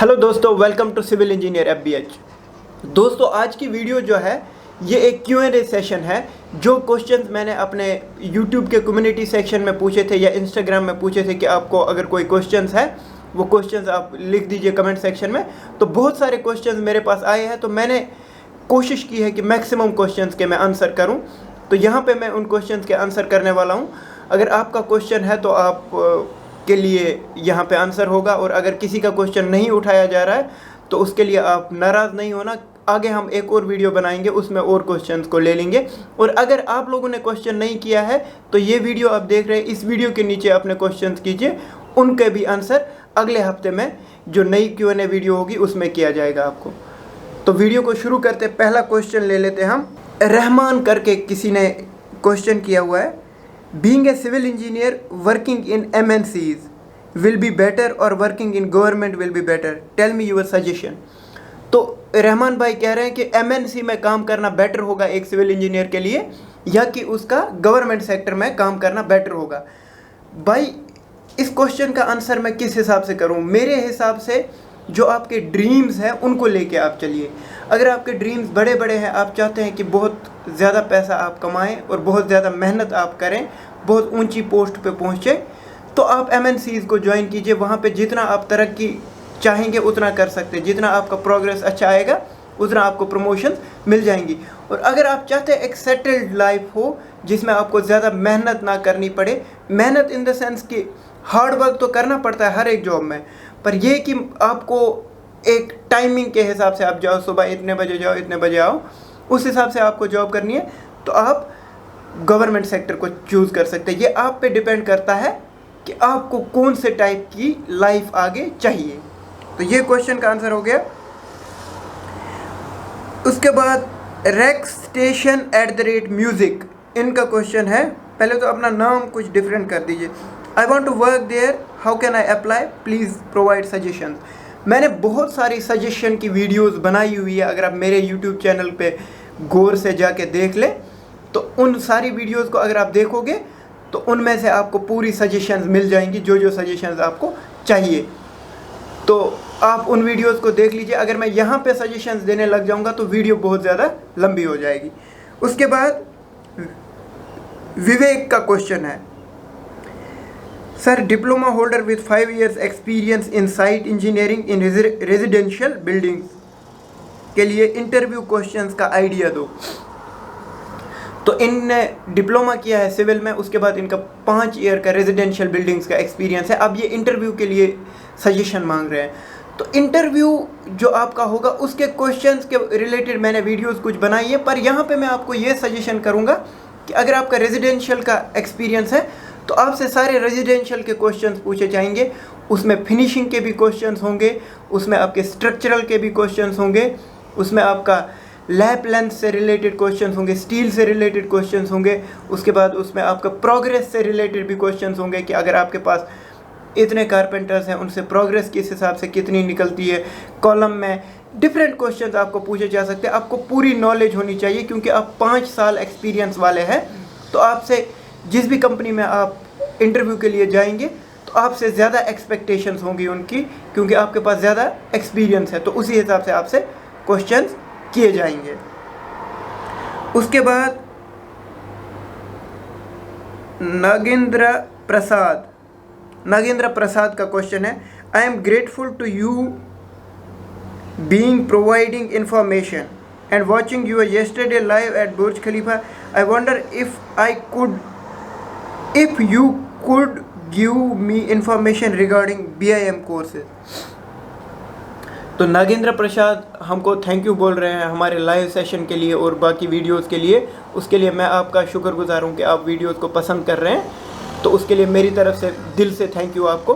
Hello दोस्तों, welcome to civil engineer एफबीएच। दोस्तों, आज की वीडियो जो है ये एक Q&A सेशन है। जो क्वेश्चंस मैंने अपने यूट्यूब के कम्युनिटी सेक्शन में पूछे थे या इंस्टाग्राम में पूछे थे कि आपको अगर कोई क्वेश्चंस है वो क्वेश्चंस आप लिख दीजिए कमेंट सेक्शन में। तो बहुत सारे क्वेश्चंस मेरे पास आए हैं, तो मैंने कोशिश की है कि मैक्सिमम क्वेश्चंस के मैं आंसर करूँ। तो यहाँ पर मैं उन क्वेश्चंस के आंसर करने वाला हूँ। अगर आपका क्वेश्चन है तो आप के लिए यहाँ पे आंसर होगा, और अगर किसी का क्वेश्चन नहीं उठाया जा रहा है तो उसके लिए आप नाराज़ नहीं होना। आगे हम एक और वीडियो बनाएंगे, उसमें और क्वेश्चंस को ले लेंगे। और अगर आप लोगों ने क्वेश्चन नहीं किया है तो ये वीडियो आप देख रहे हैं, इस वीडियो के नीचे अपने क्वेश्चंस कीजिए, उनके भी आंसर अगले हफ्ते में जो नई Q&A वीडियो होगी उसमें किया जाएगा आपको। तो वीडियो को शुरू करते, पहला क्वेश्चन ले लेते हैं हम। रहमान करके किसी ने क्वेश्चन किया हुआ है, Being a civil engineer working in MNCs will be better or working in government will be better? Tell me your suggestion. तो रहमान भाई कह रहे हैं कि MNC में काम करना बेटर होगा एक सिविल इंजीनियर के लिए, या कि उसका गवर्नमेंट सेक्टर में काम करना बेटर होगा। भाई, इस क्वेश्चन का आंसर मैं किस हिसाब से करूं? मेरे हिसाब से जो आपके ड्रीम्स हैं उनको लेके आप चलिए। अगर आपके ड्रीम्स बड़े बड़े हैं, आप चाहते हैं कि बहुत ज़्यादा पैसा आप कमाएं और बहुत ज़्यादा मेहनत आप करें, बहुत ऊंची पोस्ट पे पहुंचे, तो आप MNCs को ज्वाइन कीजिए। वहाँ पे जितना आप तरक्की चाहेंगे उतना कर सकते हैं, जितना आपका प्रोग्रेस अच्छा आएगा उतना आपको प्रमोशन मिल जाएंगी। और अगर आप चाहते हैं एक सेटल्ड लाइफ हो जिसमें आपको ज़्यादा मेहनत ना करनी पड़े, मेहनत इन द सेंस कि हार्ड वर्क तो करना पड़ता है हर एक जॉब में, पर यह कि आपको एक टाइमिंग के हिसाब से आप जाओ, सुबह इतने बजे जाओ इतने बजे आओ, उस हिसाब से आपको जॉब करनी है, तो आप गवर्नमेंट सेक्टर को चूज़ कर सकते हैं। ये आप पे डिपेंड करता है कि आपको कौन से टाइप की लाइफ आगे चाहिए। तो ये क्वेश्चन का आंसर हो गया। उसके बाद rexstation@music इनका क्वेश्चन है। पहले तो अपना नाम कुछ डिफरेंट कर दीजिए। I want to work there, how can I apply, please provide suggestion. मैंने बहुत सारी सजेशन की वीडियोस बनाई हुई है, अगर आप मेरे यूट्यूब चैनल पे गौर से जाके देख लें तो उन सारी वीडियोस को अगर आप देखोगे तो उनमें से आपको पूरी सजेशंस मिल जाएंगी, जो जो सजेशंस आपको चाहिए। तो आप उन वीडियोस को देख लीजिए। अगर मैं यहाँ पे सजेशंस देने लग जाऊँगा तो वीडियो बहुत ज़्यादा लंबी हो जाएगी। उसके बाद विवेक का क्वेश्चन है, sir diploma holder with 5 years experience in site engineering in residential buildings के लिए इंटरव्यू क्वेश्चंस का आइडिया दो। तो इनने डिप्लोमा किया है सिविल में, उसके बाद इनका 5 ईयर का रेजिडेंशियल बिल्डिंग्स का एक्सपीरियंस है। अब ये इंटरव्यू के लिए सजेशन मांग रहे हैं। तो इंटरव्यू जो आपका होगा उसके क्वेश्चंस के रिलेटेड मैंने वीडियोस कुछ बनाई है, पर यहाँ पे मैं आपको ये सजेशन करूँगा कि अगर आपका रेजिडेंशियल का एक्सपीरियंस है तो आपसे सारे रेजिडेंशियल के क्वेश्चंस पूछे जाएंगे। उसमें फिनिशिंग के भी क्वेश्चंस होंगे, उसमें आपके स्ट्रक्चरल के भी क्वेश्चंस होंगे, उसमें आपका लैप लेंथ से रिलेटेड क्वेश्चंस होंगे, स्टील से रिलेटेड क्वेश्चंस होंगे। उसके बाद उसमें आपका प्रोग्रेस से रिलेटेड भी क्वेश्चंस होंगे कि अगर आपके पास इतने कारपेंटर्स हैं उनसे प्रोग्रेस किस हिसाब से कितनी निकलती है कॉलम में। डिफरेंट क्वेश्चंस आपको पूछे जा सकते हैं। आपको पूरी नॉलेज होनी चाहिए क्योंकि आप 5 साल एक्सपीरियंस वाले हैं। तो आपसे जिस भी कंपनी में आप इंटरव्यू के लिए जाएंगे तो आपसे ज़्यादा एक्सपेक्टेशंस होंगी उनकी, क्योंकि आपके पास ज़्यादा एक्सपीरियंस है। तो उसी हिसाब से आपसे क्वेश्चंस किए जाएंगे। उसके बाद नागेंद्र प्रसाद का क्वेश्चन है, I am grateful to you being providing information and watching your yesterday live at Burj Khalifa. I wonder if you could give me information regarding BIM courses. तो नागेंद्र प्रसाद हमको थैंक यू बोल रहे हैं हमारे लाइव सेशन के लिए और बाकी वीडियोस के लिए। उसके लिए मैं आपका शुक्रगुजार हूँ कि आप वीडियोस को पसंद कर रहे हैं, तो उसके लिए मेरी तरफ से दिल से थैंक यू आपको।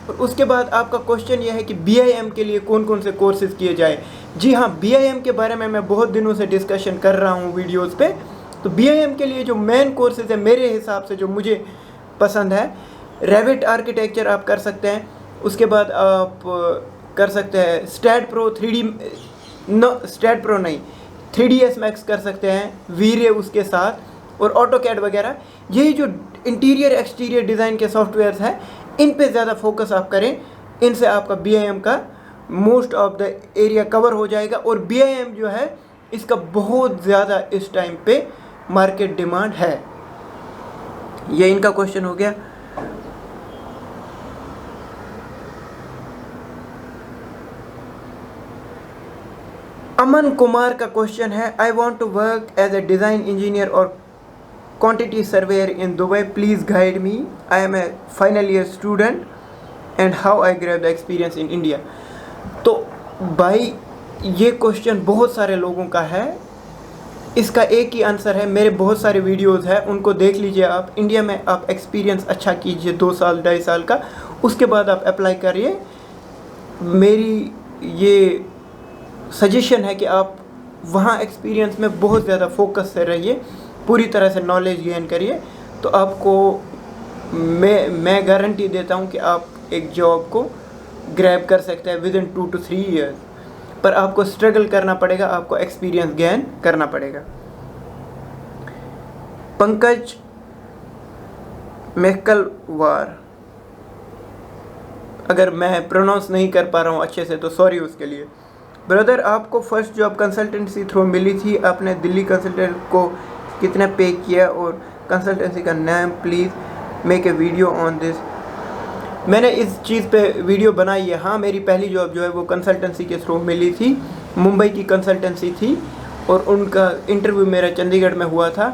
और उसके बाद आपका क्वेश्चन यह है कि BIM के लिए कौन कौन से कोर्सेज़ किए जाए। जी हाँ, BIM के बारे में मैं बहुत दिनों से डिस्कशन कर रहा हूँ वीडियोज़ पे। तो BIM के लिए जो मेन कोर्सेज़ है मेरे हिसाब से जो मुझे पसंद है, रेविट आर्किटेक्चर आप कर सकते हैं। उसके बाद आप कर सकते हैं स्टैट प्रो 3ds मैक्स कर सकते हैं, वीरे उसके साथ, और ऑटोकैड वगैरह। यही जो इंटीरियर एक्सटीरियर डिज़ाइन के सॉफ्टवेयर्स हैं इन पे ज़्यादा फोकस आप करें, इनसे आपका BIM का most of the area cover हो जाएगा। और BIM जो है इसका बहुत ज़्यादा इस टाइम पे मार्केट डिमांड है। ये इनका क्वेश्चन हो गया। अमन कुमार का क्वेश्चन है, I want to work as a design engineer और quantity surveyor in Dubai, please guide me, I am a final year student and how I grab the experience in India. तो भाई ये question बहुत सारे लोगों का है, इसका एक ही आंसर है। मेरे बहुत सारे वीडियोस हैं, उनको देख लीजिए आप। इंडिया में आप एक्सपीरियंस अच्छा कीजिए 2 साल 2.5 साल का, उसके बाद आप अप्लाई करिए। मेरी ये सजेशन है कि आप वहाँ एक्सपीरियंस में बहुत ज़्यादा फोकस से रहिए, पूरी तरह से नॉलेज गेन करिए, तो आपको मैं गारंटी देता हूँ कि आप एक जॉब को ग्रैब कर सकते हैं विद इन 2 to 3 ईयर्स। पर आपको स्ट्रगल करना पड़ेगा, आपको एक्सपीरियंस गेन करना पड़ेगा। पंकज मेहकलवार, अगर मैं प्रोनाउंस नहीं कर पा रहा हूँ अच्छे से तो सॉरी उसके लिए। ब्रदर, आपको फर्स्ट जॉब कंसल्टेंसी थ्रू मिली थी, आपने दिल्ली कंसल्टेंट को कितना पे किया और कंसल्टेंसी का नाम, please make a video on this. मैंने इस चीज़ पे वीडियो बनाई है। हाँ, मेरी पहली जॉब जो है वो कंसल्टेंसी के थ्रू मिली थी, मुंबई की कंसल्टेंसी थी और उनका इंटरव्यू मेरा चंडीगढ़ में हुआ था।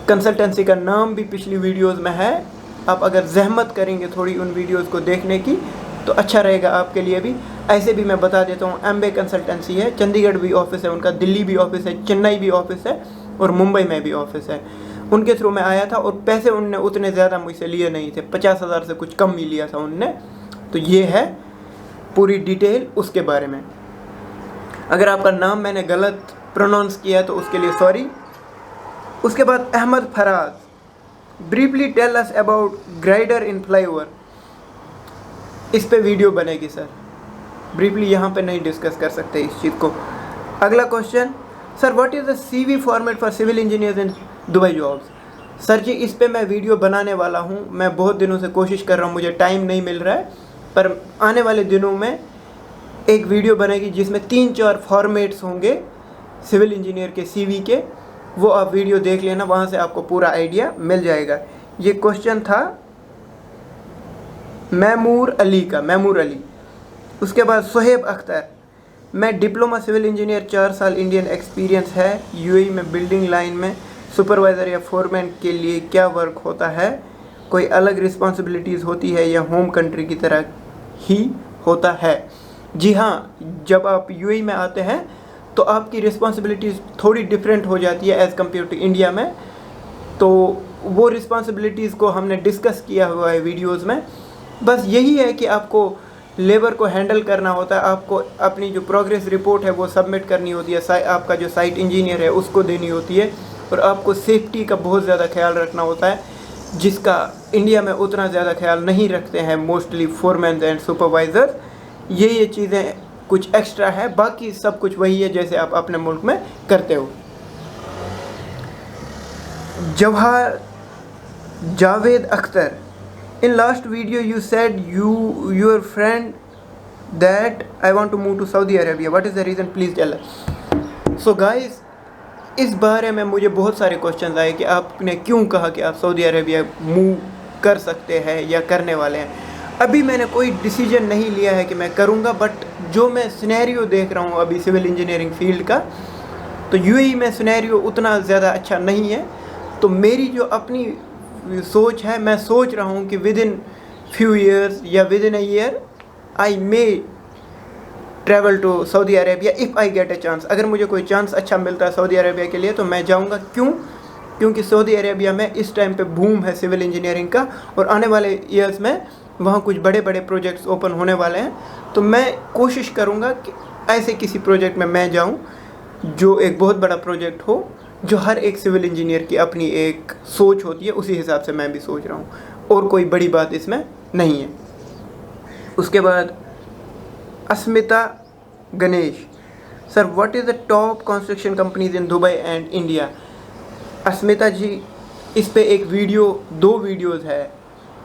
कंसल्टेंसी का नाम भी पिछली वीडियोस में है, आप अगर जहमत करेंगे थोड़ी उन वीडियोस को देखने की तो अच्छा रहेगा आपके लिए भी। ऐसे भी मैं बता देता हूँ, एम्बे कंसल्टेंसी है, चंडीगढ़ भी ऑफिस है उनका, दिल्ली भी ऑफिस है, चेन्नई भी ऑफिस है और मुंबई में भी ऑफिस है। उनके थ्रू मैं आया था और पैसे उनने उतने ज़्यादा मुझसे लिए नहीं थे, 50,000 से कुछ कम ही लिया था उनने। तो ये है पूरी डिटेल उसके बारे में। अगर आपका नाम मैंने गलत प्रोनाउंस किया तो उसके लिए सॉरी। उसके बाद Ahmed Faraz, briefly tell us about girder in flyover. इस पे वीडियो बनेगी सर, ब्रीफली यहाँ पे नहीं डिस्कस कर सकते इस चीज़ को। अगला question, sir what is the CV format for civil engineers in Dubai jobs. Sir ji, इस पे मैं वीडियो बनाने वाला हूँ, मैं बहुत दिनों से कोशिश कर रहा हूँ, मुझे टाइम नहीं मिल रहा है, पर आने वाले दिनों में एक वीडियो बनेगी जिसमें 3-4 फॉर्मेट्स होंगे सिविल इंजीनियर के CV के, वो आप वीडियो देख लेना, वहाँ से आपको पूरा आइडिया मिल जाएगा। ये क्वेश्चन था मैमूर अली। उसके बाद सुहेब अख्तर, मैं डिप्लोमा सिविल इंजीनियर, 4 साल इंडियन एक्सपीरियंस है, UAE में बिल्डिंग लाइन में सुपरवाइज़र या फोरमैन के लिए क्या वर्क होता है, कोई अलग रिस्पॉन्सिबिलिटीज़ होती है या होम कंट्री की तरह ही होता है। जी हाँ, जब आप UAE में आते हैं तो आपकी रिस्पॉन्सिबिलिटीज़ थोड़ी डिफरेंट हो जाती है एज़ कम्पेयर टू इंडिया में। तो वो रिस्पॉन्सिबिलिटीज़ को हमने डिस्कस किया हुआ है वीडियोज़ में। बस यही है कि आपको लेबर को हैंडल करना होता है, आपको अपनी जो प्रोग्रेस रिपोर्ट है वो सबमिट करनी होती है, आपका जो साइट इंजीनियर है उसको देनी होती है, और आपको सेफ्टी का बहुत ज़्यादा ख्याल रखना होता है, जिसका इंडिया में उतना ज़्यादा ख्याल नहीं रखते हैं मोस्टली फोरमैन एंड सुपरवाइज़र। ये चीज़ें कुछ एक्स्ट्रा है, बाकी सब कुछ वही है जैसे आप अपने मुल्क में करते हो। Jawahar Javed Akhtar, in last video you said your friend that I want to move to Saudi Arabia, what is the reason, please tell us। so guys, इस बारे में मुझे बहुत सारे क्वेश्चन आए कि आपने क्यों कहा कि आप सऊदी अरेबिया मूव कर सकते हैं या करने वाले हैं। अभी मैंने कोई डिसीजन नहीं लिया है कि मैं करूँगा, बट जो मैं सिनेरियो देख रहा हूँ अभी सिविल इंजीनियरिंग फील्ड का, तो UAE में सिनेरियो उतना ज़्यादा अच्छा नहीं है। तो मेरी जो अपनी सोच है, मैं सोच रहा हूँ कि विद इन फ्यू ईयर्स या within a year I may travel to Saudi Arabia if I get a chance. अगर मुझे कोई चांस अच्छा मिलता है सऊदी अरेबिया के लिए तो मैं जाऊँगा। क्योंकि सऊदी अरेबिया में इस टाइम पे बूम है सिविल इंजीनियरिंग का, और आने वाले ईयर्स में वहाँ कुछ बड़े बड़े प्रोजेक्ट्स ओपन होने वाले हैं। तो मैं कोशिश करूँगा कि ऐसे किसी प्रोजेक्ट में मैं जाऊँ जो एक बहुत बड़ा प्रोजेक्ट हो, जो हर एक सिविल इंजीनियर की अपनी एक सोच होती है, उसी हिसाब से मैं भी सोच रहा हूँ, और कोई बड़ी बात इसमें नहीं है। उसके बाद Asmita Ganesh, sir what is the top construction companies in Dubai and India. Asmita ji, इस पे एक वीडियो, 2 वीडियोज़ है,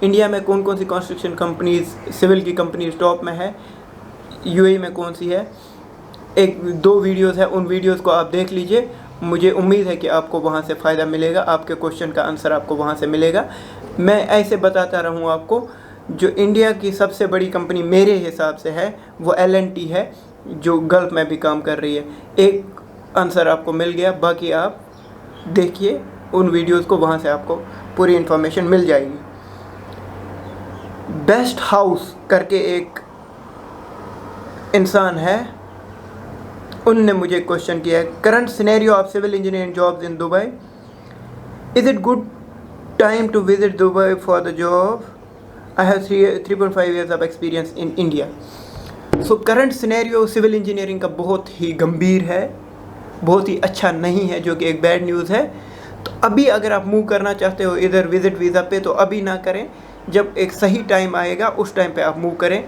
इंडिया में कौन कौन सी कंस्ट्रक्शन कंपनीज, सिविल की कंपनीज टॉप में है, यूएई में कौन सी है। एक दो वीडियोस है, उन वीडियोस को आप देख लीजिए। मुझे उम्मीद है कि आपको वहाँ से फ़ायदा मिलेगा, आपके क्वेश्चन का आंसर आपको वहाँ से मिलेगा। मैं ऐसे बताता रहूँ आपको। जो इंडिया की सबसे बड़ी कंपनी मेरे हिसाब से है वो L&T है, जो गल्फ़ में भी काम कर रही है। एक आंसर आपको मिल गया, बाकी आप देखिए उन वीडियोस को, वहाँ से आपको पूरी इन्फॉर्मेशन मिल जाएगी। बेस्ट हाउस करके एक इंसान है, उनने मुझे क्वेश्चन किया है, current scenario of civil engineering jobs in Dubai, is it good time to visit Dubai for the job, I have 3.5 years of experience in India. So current scenario civil engineering का बहुत ही गंभीर है, बहुत ही अच्छा नहीं है, जो कि एक बैड न्यूज़ है। तो अभी अगर आप मूव करना चाहते हो इधर विज़िट वीज़ा पे, तो अभी ना करें, जब एक सही टाइम आएगा उस टाइम पे आप मूव करें।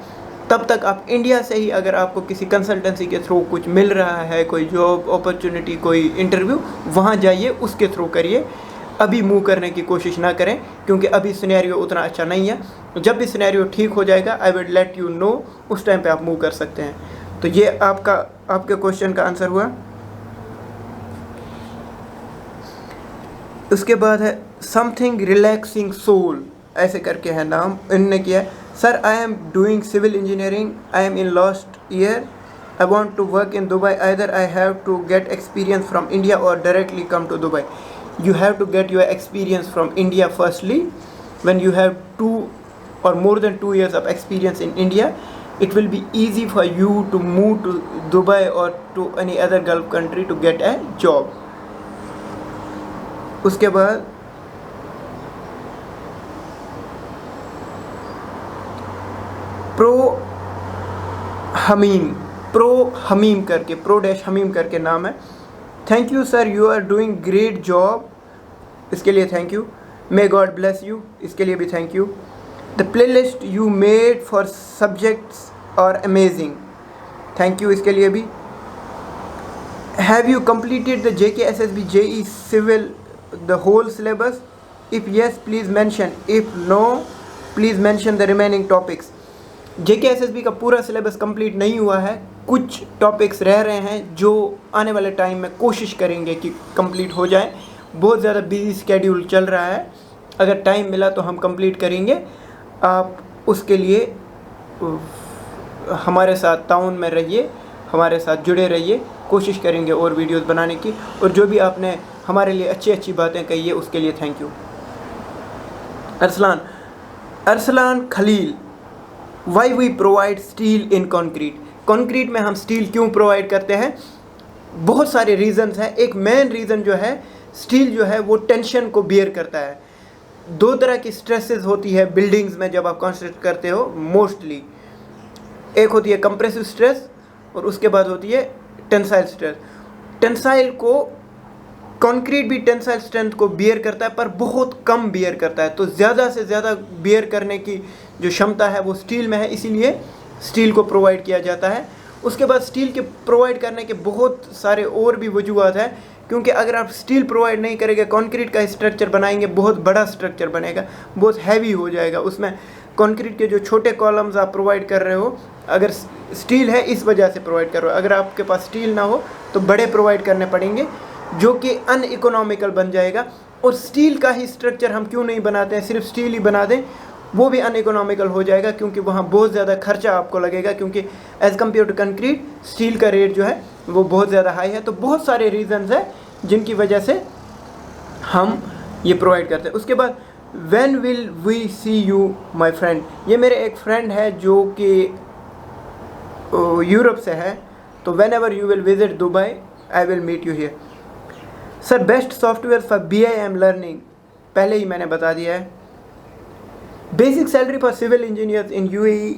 तब तक आप इंडिया से ही अगर आपको किसी कंसल्टेंसी के थ्रू कुछ मिल रहा है, कोई जॉब अपॉर्चुनिटी, कोई इंटरव्यू, वहाँ जाइए, उसके थ्रू करिए। अभी मूव करने की कोशिश ना करें, क्योंकि अभी सिनेरियो उतना अच्छा नहीं है। जब भी सिनेरियो ठीक हो जाएगा, I will let you know, उस टाइम पे आप मूव कर सकते हैं। तो ये आपके क्वेश्चन का आंसर हुआ। उसके बाद है समथिंग रिलैक्सिंग सोल, ऐसे करके है नाम, इनने किया है। Sir, I am doing civil engineering, I am in last year, I want to work in Dubai, either I have to get experience from India और directly come to Dubai. You have to get your experience from India firstly. When you have 2 or more than 2 years of experience in India, it will be easy for you to move to Dubai or to any other Gulf country to get a job. उसके बाद pro Hamim करके, प्रो-हमीम करके नाम है। Thank you sir, you are doing great job, इसके लिए thank you. May God bless you, इसके लिए भी thank you. The playlist you made for subjects are amazing, thank you, इसके लिए भी। Have you completed the JKSSB JE civil the whole syllabus, if yes please mention, if no please mention the remaining topics. JKSSB का पूरा syllabus complete नहीं हुआ है, कुछ topics रह रहे हैं जो आने वाले टाइम में कोशिश करेंगे कि कंप्लीट हो जाए। बहुत ज़्यादा बिजी स्केड्यूल चल रहा है, अगर टाइम मिला तो हम कंप्लीट करेंगे। आप उसके लिए हमारे साथ ताउन में रहिए, हमारे साथ जुड़े रहिए, कोशिश करेंगे और वीडियोस बनाने की। और जो भी आपने हमारे लिए अच्छी अच्छी बातें कही है उसके लिए thank you. Arsalan Khalil, why we provide steel in concrete, concrete में हम स्टील क्यों प्रोवाइड करते हैं? बहुत सारे रीज़न्स हैं। एक मेन रीज़न जो है, स्टील जो है वो टेंशन को बियर करता है। दो तरह की स्ट्रेसेस होती है बिल्डिंग्स में जब आप कंस्ट्रक्ट करते हो मोस्टली, एक होती है कंप्रेसिव स्ट्रेस और उसके बाद होती है टेंसाइल स्ट्रेस। टेंसाइल को कंक्रीट भी टेंसाइल स्ट्रेंथ को बियर करता है, पर बहुत कम बियर करता है। तो ज़्यादा से ज़्यादा बियर करने की जो क्षमता है वो स्टील में है, इसीलिए स्टील को प्रोवाइड किया जाता है। उसके बाद स्टील के प्रोवाइड करने के बहुत सारे और भी वजूहत हैं, क्योंकि अगर आप स्टील प्रोवाइड नहीं करेंगे, कंक्रीट का स्ट्रक्चर बनाएंगे, बहुत बड़ा स्ट्रक्चर बनेगा, बहुत हैवी हो जाएगा। उसमें कंक्रीट के जो छोटे कॉलम्स आप प्रोवाइड कर रहे हो, अगर स्टील है इस वजह से प्रोवाइड कर रहे हो। अगर आपके पास स्टील ना हो तो बड़े प्रोवाइड करने पड़ेंगे, जो कि अनइकोनॉमिकल बन जाएगा। और स्टील का ही स्ट्रक्चर हम क्यों नहीं बनाते हैं, सिर्फ स्टील ही बना दें, वो भी अनइकोनॉमिकल हो जाएगा, क्योंकि वहाँ बहुत ज़्यादा खर्चा आपको लगेगा, क्योंकि as compare to concrete steel का रेट जो है वो बहुत ज़्यादा हाई है। तो बहुत सारे रीज़न्स हैं जिनकी वजह से हम ये प्रोवाइड करते हैं। उसके बाद when will we see you my friend, ये मेरे एक फ्रेंड है जो कि यूरोप से है। तो whenever you will visit Dubai I will meet you here. Sir, best software for BIM learning, पहले ही मैंने बता दिया है। Basic salary for civil engineers in UAE,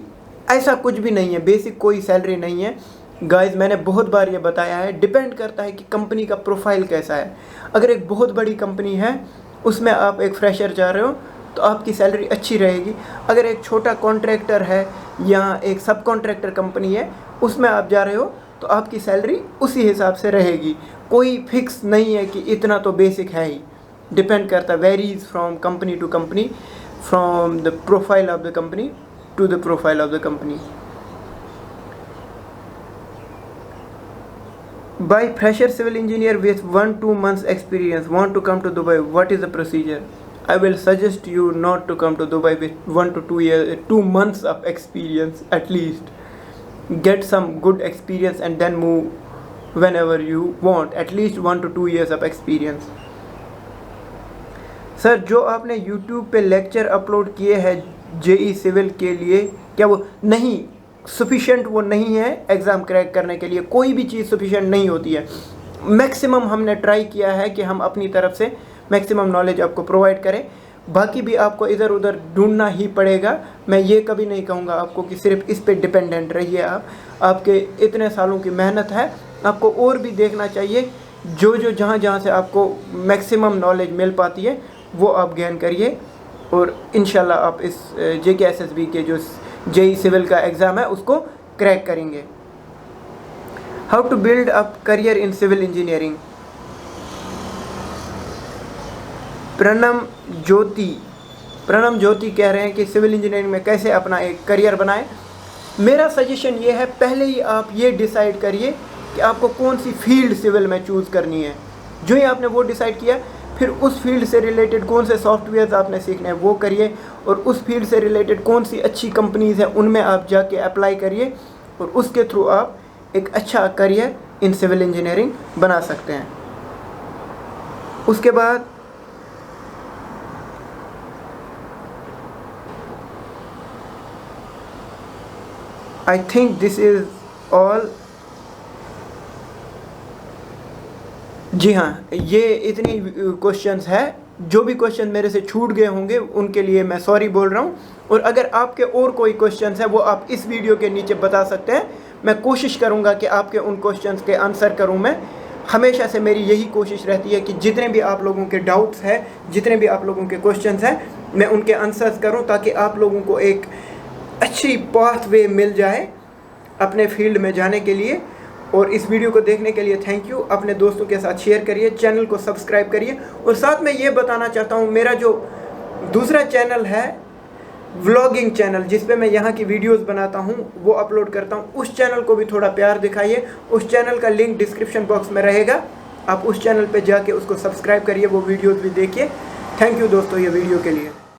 ऐसा कुछ भी नहीं है, बेसिक कोई सैलरी नहीं है गाइस। मैंने बहुत बार ये बताया है, डिपेंड करता है कि कंपनी का प्रोफाइल कैसा है। अगर एक बहुत बड़ी कंपनी है, उसमें आप एक फ्रेशर जा रहे हो तो आपकी सैलरी अच्छी रहेगी। अगर एक छोटा कॉन्ट्रैक्टर है या एक सब कॉन्ट्रैक्टर कंपनी है, उसमें आप जा रहे हो तो आपकी सैलरी उसी हिसाब से रहेगी। कोई फिक्स नहीं है कि इतना तो बेसिक है ही, डिपेंड करता, varies from company to company, from the profile of the company to the profile of the company. By fresher civil engineer with 1-2 months experience want to come to Dubai, what is the procedure? I will suggest you not to come to Dubai with 1 to 2 months of experience at least. Get some good experience and then move whenever you want. At least 1 to 2 years of experience. Sir जो आपने YouTube पे lecture upload किए हैं JEE civil के लिए, क्या वो नहीं सफिशेंट वो नहीं है एग्ज़ाम क्रैक करने के लिए? कोई भी चीज़ सफिशेंट नहीं होती है। मैक्सिमम हमने ट्राई किया है कि हम अपनी तरफ से मैक्सिमम नॉलेज आपको प्रोवाइड करें, बाकी भी आपको इधर उधर ढूंढना ही पड़ेगा। मैं ये कभी नहीं कहूँगा आपको कि सिर्फ इस पे डिपेंडेंट रहिए आप, आपके इतने सालों की मेहनत है, आपको और भी देखना चाहिए। जो जहाँ से आपको मैक्सिमम नॉलेज मिल पाती है वो आप गेन करिए और इंशाल्लाह आप इस JKSSB के जो जेई सिविल का एग्ज़ाम है उसको क्रैक करेंगे। How to build up career in civil engineering? Pranam Jyoti कह रहे हैं कि सिविल इंजीनियरिंग में कैसे अपना एक करियर बनाएं। मेरा सजेशन ये है, पहले ही आप ये डिसाइड करिए कि आपको कौन सी फील्ड सिविल में चूज़ करनी है। जो ही आपने वो डिसाइड किया, फिर उस फील्ड से रिलेटेड कौन से सॉफ्टवेयर आपने सीखने हैं वो करिए, और उस फील्ड से रिलेटेड कौन सी अच्छी कंपनीज़ हैं उनमें आप जाके अप्लाई करिए, और उसके थ्रू आप एक अच्छा करियर इन सिविल इंजीनियरिंग बना सकते हैं। उसके बाद I think this is all. जी हाँ, ये इतनी क्वेश्चंस है। जो भी क्वेश्चन मेरे से छूट गए होंगे उनके लिए मैं सॉरी बोल रहा हूँ, और अगर आपके और कोई क्वेश्चंस है वो आप इस वीडियो के नीचे बता सकते हैं। मैं कोशिश करूँगा कि आपके उन क्वेश्चंस के आंसर करूँ। मैं हमेशा से मेरी यही कोशिश रहती है कि जितने भी आप लोगों के डाउट्स हैं, जितने भी आप लोगों के क्वेश्चंस हैं, मैं उनके आंसर्स करूँ ताकि आप लोगों को एक अच्छी पाथवे मिल जाए अपने फील्ड में जाने के लिए। और इस वीडियो को देखने के लिए थैंक यू। अपने दोस्तों के साथ शेयर करिए, चैनल को सब्सक्राइब करिए, और साथ में ये बताना चाहता हूँ मेरा जो दूसरा चैनल है व्लॉगिंग चैनल, जिस पे मैं यहाँ की वीडियोस बनाता हूँ वो अपलोड करता हूँ, उस चैनल को भी थोड़ा प्यार दिखाइए। उस चैनल का लिंक डिस्क्रिप्शन बॉक्स में रहेगा, आप उस चैनल पे जाके उसको सब्सक्राइब करिए, वो वीडियोस भी देखिए। थैंक यू दोस्तों ये वीडियो के लिए।